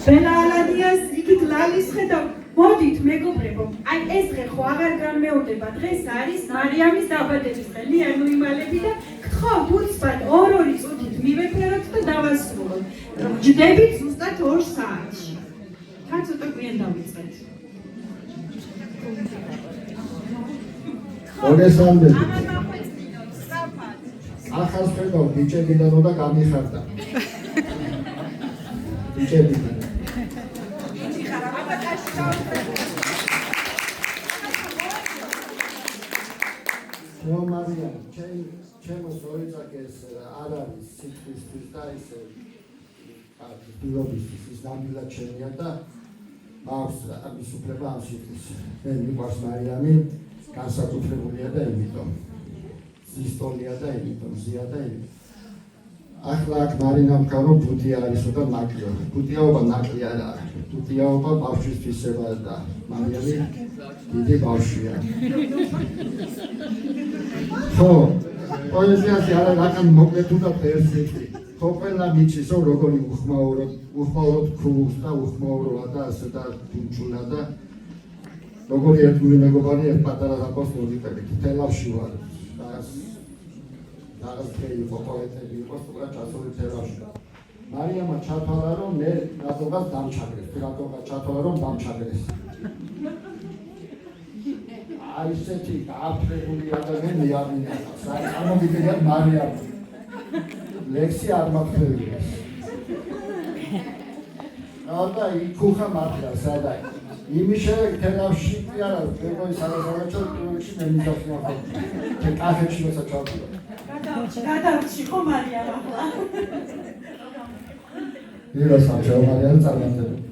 ბელა ალადიას იქით ლალის ხედა მოდით მეგობრებო აი ეს დღე ხო აღარ განმეორდება დღეს არის მარიამის დაბადების დღე ლიანო იმალები და გთხოვთ უცბად 2 წუთით მივეფეროთ და დავასრულოთ ჯდებით ზუსტად 2 საათში თან ცოტა გვიან დავიწყეთ მოგესალმებით ახალ ხედავ ბიჭებიდანო და გამიხარდა ბიჭებიდან მარია ჩემო ზოიწაკეს არ არის სიტყვისთვის და ისე პირობისთვის ის ნამდვილად ჩემია და აქვს ამის უფლება ამ სიტყვის მე მიყვარს მარიამი განსაკუთრებულია და იმიტომ ისტორია და იმიტომ ზია და იმიტომ ახლა აქ მარინამ გარო ბუდია არის და ნაკლია ბუდიაობა ნაკლია არა ბუდიაობა ბავშვისთვისება და მარიამი დიდი ბავშვია ხო პოეზიაზე არა რაკან მოკლედ უნდა პერსიტი ხო ყველა მიცის რომ როგორი უხმაუროდ ქრუს და უხმაუროა და ასე და თუნჩულა და როგორი ერთგული მეგობარი ერთ პატარა დაკოს მოდიყებით თელავში ვარ რაღაც ხელი პოპოეტები იყო სწორად ჩასული თელავში მარიამა ჩათვალა რომ მე რატომაც დამჩაგრეს რატომაც ჩათვალა რომ დამჩაგრეს აი ესეთი გააფრებული ადამიანი არ მინახავს წარმოგიდგენთ მარიამ ლექსი არ მაქრებია და იქუხა მართლა სადა იმის შემდეგ თელავში კი არა მეგოი სადაზავაჭო ტურში მე მიდახნა ხო კახეთში მოსაჭავია გადავში ხო მარიამ ახლა ირა სამშაბათი მარიამ წარმატებული